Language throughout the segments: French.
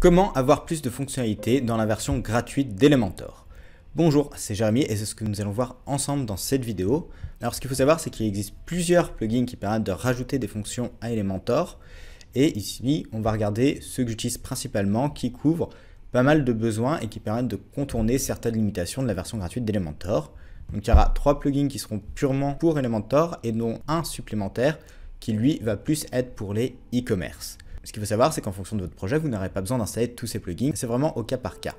Comment avoir plus de fonctionnalités dans la version gratuite d'Elementor? Bonjour, c'est Jérémy et c'est ce que nous allons voir ensemble dans cette vidéo. Alors ce qu'il faut savoir, c'est qu'il existe plusieurs plugins qui permettent de rajouter des fonctions à Elementor. Et ici, on va regarder ceux que j'utilise principalement qui couvrent pas mal de besoins et qui permettent de contourner certaines limitations de la version gratuite d'Elementor. Donc il y aura 3 plugins qui seront purement pour Elementor et dont un supplémentaire qui lui va plus être pour les e-commerce. Ce qu'il faut savoir, c'est qu'en fonction de votre projet, vous n'aurez pas besoin d'installer tous ces plugins, c'est vraiment au cas par cas.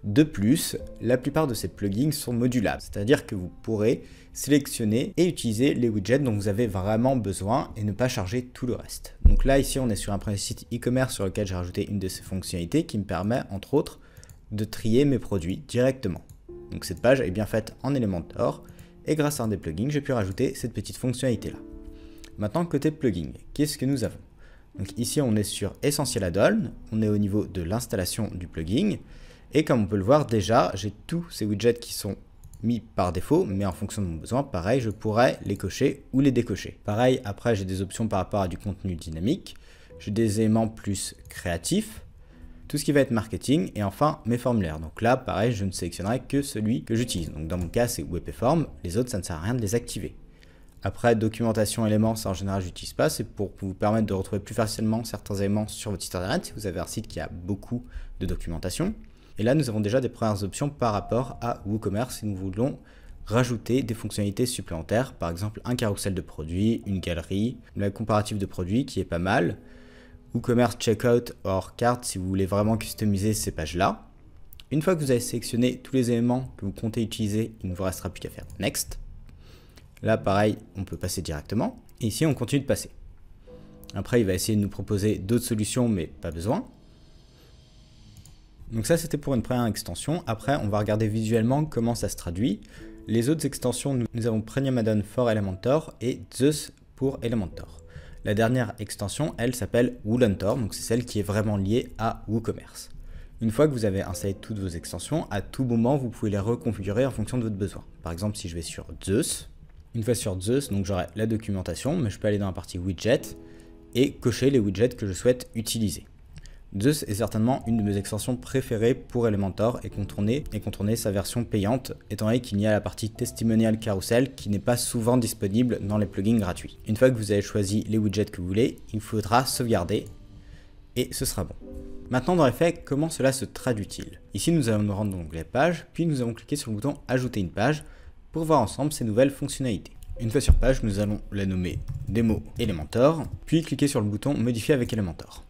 De plus, la plupart de ces plugins sont modulables, c'est-à-dire que vous pourrez sélectionner et utiliser les widgets dont vous avez vraiment besoin et ne pas charger tout le reste. Donc là, ici, on est sur un premier site e-commerce sur lequel j'ai rajouté une de ces fonctionnalités qui me permet, entre autres, de trier mes produits directement. Donc cette page est bien faite en Elementor et grâce à un des plugins, j'ai pu rajouter cette petite fonctionnalité-là. Maintenant, côté plugin, qu'est-ce que nous avons? Donc ici, on est sur Essential Add-on, on est au niveau de l'installation du plugin. Et comme on peut le voir déjà, j'ai tous ces widgets qui sont mis par défaut, mais en fonction de mon besoin, pareil, je pourrais les cocher ou les décocher. Pareil, après, j'ai des options par rapport à du contenu dynamique, j'ai des éléments plus créatifs, tout ce qui va être marketing, et enfin, mes formulaires. Donc là, pareil, je ne sélectionnerai que celui que j'utilise. Donc dans mon cas, c'est Web et Form, les autres, ça ne sert à rien de les activer. Après, documentation éléments, ça en général, je n'utilise pas. C'est pour vous permettre de retrouver plus facilement certains éléments sur votre site internet si vous avez un site qui a beaucoup de documentation. Et là, nous avons déjà des premières options par rapport à WooCommerce si nous voulons rajouter des fonctionnalités supplémentaires. Par exemple, un carrousel de produits, une galerie, la comparative de produits qui est pas mal. WooCommerce Checkout hors carte si vous voulez vraiment customiser ces pages-là. Une fois que vous avez sélectionné tous les éléments que vous comptez utiliser, il ne vous restera plus qu'à faire Next. Là, pareil, on peut passer directement. Et ici, on continue de passer. Après, il va essayer de nous proposer d'autres solutions, mais pas besoin. Donc ça, c'était pour une première extension. Après, on va regarder visuellement comment ça se traduit. Les autres extensions, nous avons Premium Add-on for Elementor et Zeus pour Elementor. La dernière extension, elle s'appelle Woolentor, donc c'est celle qui est vraiment liée à WooCommerce. Une fois que vous avez installé toutes vos extensions, à tout moment, vous pouvez les reconfigurer en fonction de votre besoin. Par exemple, si je vais sur Zeus, une fois sur Zeus, donc j'aurai la documentation, mais je peux aller dans la partie widget et cocher les widgets que je souhaite utiliser. Zeus est certainement une de mes extensions préférées pour Elementor et contourner sa version payante, étant donné qu'il y a la partie Testimonial Carousel qui n'est pas souvent disponible dans les plugins gratuits. Une fois que vous avez choisi les widgets que vous voulez, il faudra sauvegarder et ce sera bon. Maintenant, dans les faits, comment cela se traduit-il? Ici, nous allons nous rendre dans l'onglet page, puis nous allons cliquer sur le bouton Ajouter une page pour voir ensemble ces nouvelles fonctionnalités. Une fois sur page, nous allons la nommer Demo Elementor, puis cliquer sur le bouton Modifier avec Elementor.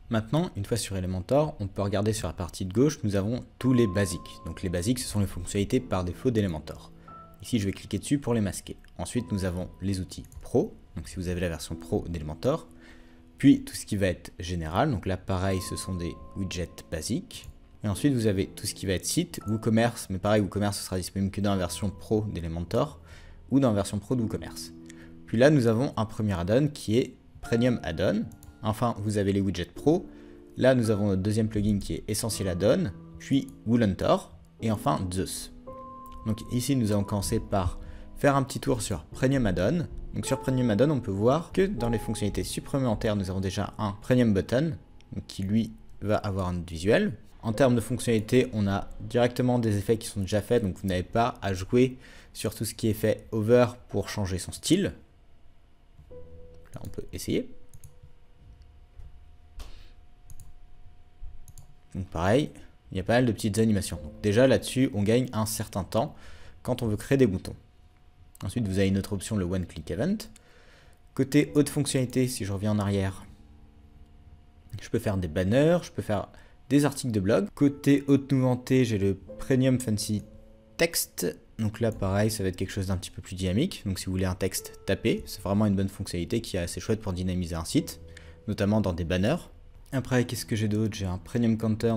Maintenant, une fois sur Elementor, on peut regarder sur la partie de gauche, nous avons tous les basiques. Donc les basiques, ce sont les fonctionnalités par défaut d'Elementor. Ici, je vais cliquer dessus pour les masquer. Ensuite, nous avons les outils Pro, donc si vous avez la version Pro d'Elementor, puis tout ce qui va être général, donc là pareil, ce sont des widgets basiques. Et ensuite, vous avez tout ce qui va être site, WooCommerce, mais pareil, WooCommerce ce sera disponible que dans la version Pro d'Elementor ou dans la version Pro de WooCommerce. Puis là, nous avons un premier add-on qui est Premium Add-on. Enfin, vous avez les widgets Pro. Là, nous avons notre deuxième plugin qui est Essential Add-on, puis Woolentor, et enfin Zeus. Donc ici, nous allons commencer par faire un petit tour sur Premium Add-on. Donc sur Premium Add-on, on peut voir que dans les fonctionnalités supplémentaires, nous avons déjà un Premium Button, qui lui va avoir un visuel. En termes de fonctionnalité, on a directement des effets qui sont déjà faits, donc vous n'avez pas à jouer sur tout ce qui est fait over pour changer son style. Là, on peut essayer. Donc pareil, il y a pas mal de petites animations. Donc déjà là-dessus, on gagne un certain temps quand on veut créer des boutons. Ensuite, vous avez une autre option, le One Click Event. Côté haute fonctionnalité, si je reviens en arrière, je peux faire des banners, je peux faire des articles de blog. Côté haute nouveauté, j'ai le Premium Fancy Text. Donc là, pareil, ça va être quelque chose d'un petit peu plus dynamique. Donc si vous voulez un texte tapé, c'est vraiment une bonne fonctionnalité qui est assez chouette pour dynamiser un site, notamment dans des banners. Après, qu'est-ce que j'ai d'autre? J'ai un Premium Counter.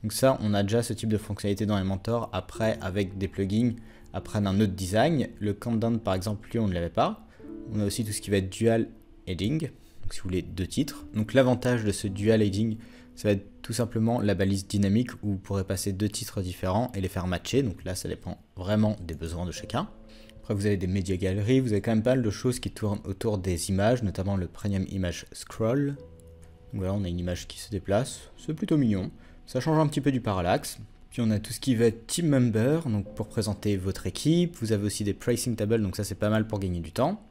Donc ça, on a déjà ce type de fonctionnalité dans Elementor. Après, avec des plugins, après d'un autre design. Le Countdown, par exemple, lui, on ne l'avait pas. On a aussi tout ce qui va être Dual Heading. Donc si vous voulez 2 titres. Donc l'avantage de ce Dual Heading, ça va être tout simplement la balise dynamique où vous pourrez passer 2 titres différents et les faire matcher. Donc là, ça dépend vraiment des besoins de chacun. Après, vous avez des médias galeries. Vous avez quand même pas mal de choses qui tournent autour des images, notamment le Premium Image Scroll. Donc voilà, on a une image qui se déplace. C'est plutôt mignon. Ça change un petit peu du parallaxe. Puis on a tout ce qui va être team member, donc pour présenter votre équipe. Vous avez aussi des pricing tables, donc ça c'est pas mal pour gagner du temps.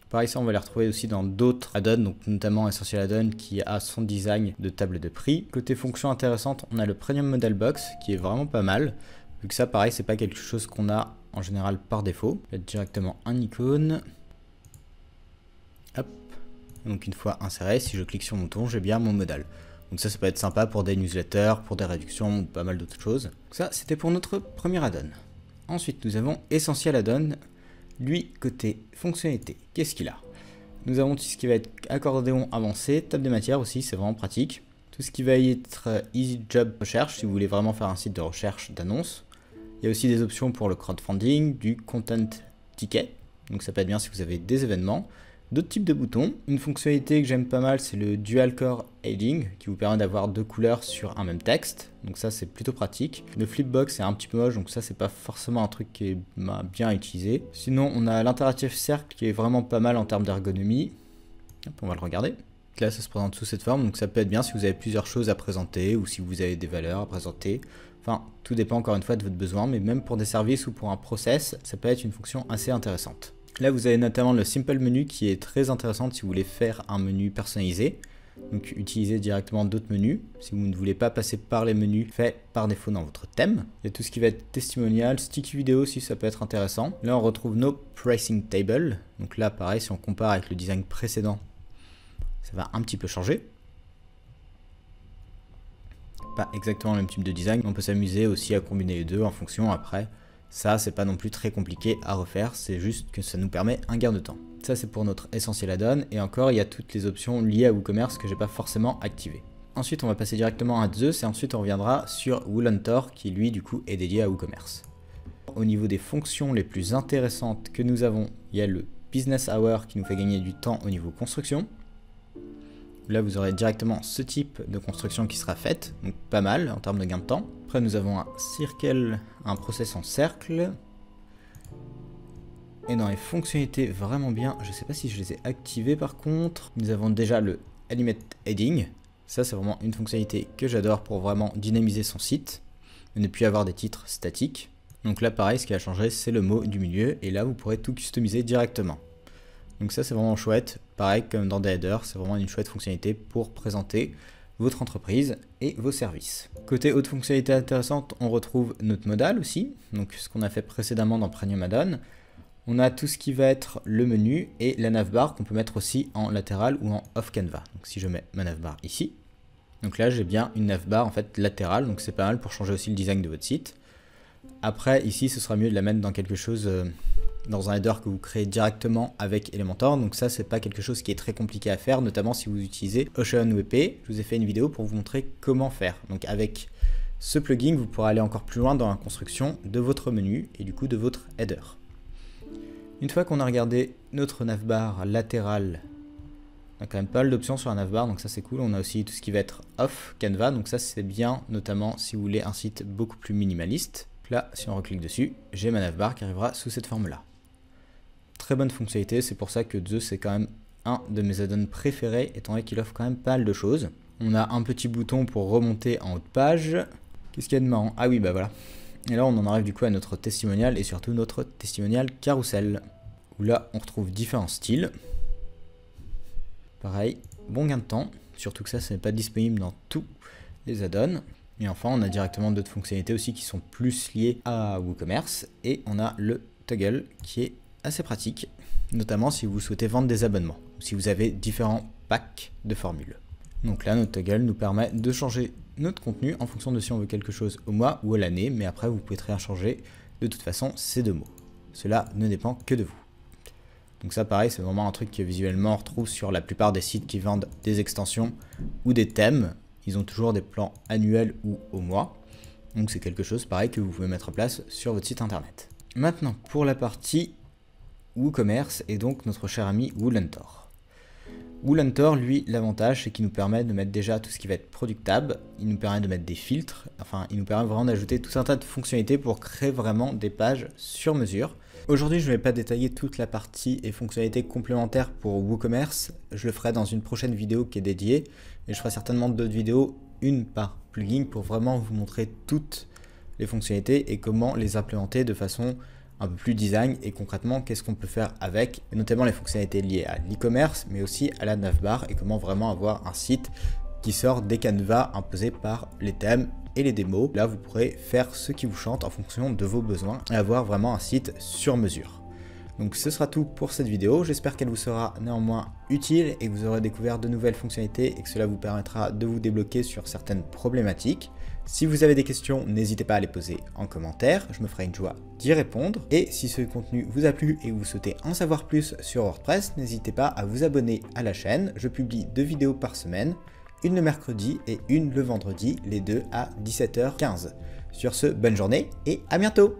Pareil, ça on va les retrouver aussi dans d'autres add-ons, donc notamment Essential Add-on qui a son design de table de prix. Côté fonction intéressante, on a le Premium Model Box qui est vraiment pas mal. Vu que ça, pareil, c'est pas quelque chose qu'on a en général par défaut. On va mettre directement un icône. Hop. Donc une fois inséré, si je clique sur mon bouton, j'ai bien mon modal. Donc ça peut être sympa pour des newsletters, pour des réductions ou pas mal d'autres choses. Donc ça, c'était pour notre premier add-on. Ensuite, nous avons Essential Add-on. Lui, côté fonctionnalité, qu'est-ce qu'il a? Nous avons tout ce qui va être accordéon avancé, table des matières aussi, c'est vraiment pratique. Tout ce qui va être Easy Job Recherche, si vous voulez vraiment faire un site de recherche d'annonces. Il y a aussi des options pour le crowdfunding, du content ticket, donc ça peut être bien si vous avez des événements. D'autres types de boutons. Une fonctionnalité que j'aime pas mal, c'est le Dual Core Heading, qui vous permet d'avoir deux couleurs sur un même texte. Donc ça, c'est plutôt pratique. Le Flipbox est un petit peu moche, donc ça, c'est pas forcément un truc qui est bien utilisé. Sinon, on a l'interactive cercle qui est vraiment pas mal en termes d'ergonomie. On va le regarder. Là, ça se présente sous cette forme, donc ça peut être bien si vous avez plusieurs choses à présenter ou si vous avez des valeurs à présenter. Enfin, tout dépend encore une fois de votre besoin, mais même pour des services ou pour un process, ça peut être une fonction assez intéressante. Là, vous avez notamment le Simple Menu qui est très intéressant si vous voulez faire un menu personnalisé. Donc, utiliser directement d'autres menus. Si vous ne voulez pas passer par les menus faits par défaut dans votre thème. Il y a tout ce qui va être testimonial, sticky vidéo aussi, ça peut être intéressant. Là, on retrouve nos pricing tables. Donc là, pareil, si on compare avec le design précédent, ça va un petit peu changer. Pas exactement le même type de design. On peut s'amuser aussi à combiner les deux en fonction après. Ça, c'est pas non plus très compliqué à refaire, c'est juste que ça nous permet un gain de temps. Ça, c'est pour notre Essential Add-on, et encore, il y a toutes les options liées à WooCommerce que j'ai pas forcément activées. Ensuite, on va passer directement à Zeus, et ensuite on reviendra sur Wooluntor, qui lui, du coup, est dédié à WooCommerce. Au niveau des fonctions les plus intéressantes que nous avons, il y a le Business Hour qui nous fait gagner du temps au niveau construction. Là, vous aurez directement ce type de construction qui sera faite, donc pas mal en termes de gain de temps. Après, nous avons un circle, un process en cercle. Et dans les fonctionnalités vraiment bien, je ne sais pas si je les ai activées par contre. Nous avons déjà le Animate Heading. Ça, c'est vraiment une fonctionnalité que j'adore pour vraiment dynamiser son site. Ne plus avoir des titres statiques. Donc là, pareil, ce qui a changé, c'est le mot du milieu. Et là, vous pourrez tout customiser directement. Donc ça, c'est vraiment chouette. Pareil, comme dans des headers, c'est vraiment une chouette fonctionnalité pour présenter votre entreprise et vos services. Côté autre fonctionnalité intéressante, on retrouve notre modal aussi. Donc ce qu'on a fait précédemment dans Premium Add-on. On a tout ce qui va être le menu et la navbar qu'on peut mettre aussi en latéral ou en off canvas. Donc si je mets ma navbar ici, donc là j'ai bien une navbar en fait latérale, donc c'est pas mal pour changer aussi le design de votre site. Après ici ce sera mieux de la mettre dans quelque chose, dans un header que vous créez directement avec Elementor. Donc ça c'est pas quelque chose qui est très compliqué à faire, notamment si vous utilisez OceanWP. Je vous ai fait une vidéo pour vous montrer comment faire. Donc avec ce plugin vous pourrez aller encore plus loin dans la construction de votre menu et du coup de votre header. Une fois qu'on a regardé notre navbar latéral, on a quand même pas mal d'options sur la navbar, donc ça c'est cool. On a aussi tout ce qui va être off canvas, donc ça c'est bien, notamment si vous voulez un site beaucoup plus minimaliste. Là, si on reclique dessus, j'ai ma navbar qui arrivera sous cette forme-là. Très bonne fonctionnalité, c'est pour ça que Zeus c'est quand même un de mes add-ons préférés, étant donné qu'il offre quand même pas mal de choses. On a un petit bouton pour remonter en haut de page. Qu'est-ce qu'il y a de marrant? Ah oui, bah voilà. Et là, on en arrive du coup à notre testimonial et surtout notre testimonial carousel. Où là, on retrouve différents styles. Pareil, bon gain de temps. Surtout que ça, ce n'est pas disponible dans tous les add-ons. Et enfin, on a directement d'autres fonctionnalités aussi qui sont plus liées à WooCommerce. Et on a le toggle qui est assez pratique, notamment si vous souhaitez vendre des abonnements ou si vous avez différents packs de formules. Donc là, notre toggle nous permet de changer notre contenu en fonction de si on veut quelque chose au mois ou à l'année, mais après vous pouvez très bien changer de toute façon ces deux mots. Cela ne dépend que de vous. Donc ça pareil, c'est vraiment un truc que visuellement on retrouve sur la plupart des sites qui vendent des extensions ou des thèmes. Ils ont toujours des plans annuels ou au mois. Donc c'est quelque chose pareil que vous pouvez mettre en place sur votre site internet. Maintenant pour la partie WooCommerce et donc notre cher ami Wooluntor. Wooluntor, lui, l'avantage, c'est qu'il nous permet de mettre déjà tout ce qui va être Product Tab, il nous permet de mettre des filtres, enfin, il nous permet vraiment d'ajouter tout un tas de fonctionnalités pour créer vraiment des pages sur mesure. Aujourd'hui, je ne vais pas détailler toute la partie et fonctionnalités complémentaires pour WooCommerce, je le ferai dans une prochaine vidéo qui est dédiée, et je ferai certainement d'autres vidéos une par plugin pour vraiment vous montrer toutes les fonctionnalités et comment les implémenter de façon un peu plus design et concrètement qu'est-ce qu'on peut faire avec, et notamment les fonctionnalités liées à l'e-commerce mais aussi à la navbar et comment vraiment avoir un site qui sort des canevas imposés par les thèmes et les démos. Là vous pourrez faire ce qui vous chante en fonction de vos besoins et avoir vraiment un site sur mesure. Donc ce sera tout pour cette vidéo, j'espère qu'elle vous sera néanmoins utile et que vous aurez découvert de nouvelles fonctionnalités et que cela vous permettra de vous débloquer sur certaines problématiques. Si vous avez des questions, n'hésitez pas à les poser en commentaire, je me ferai une joie d'y répondre. Et si ce contenu vous a plu et que vous souhaitez en savoir plus sur WordPress, n'hésitez pas à vous abonner à la chaîne, je publie 2 vidéos par semaine, une le mercredi et une le vendredi, les deux à 17h15. Sur ce, bonne journée et à bientôt!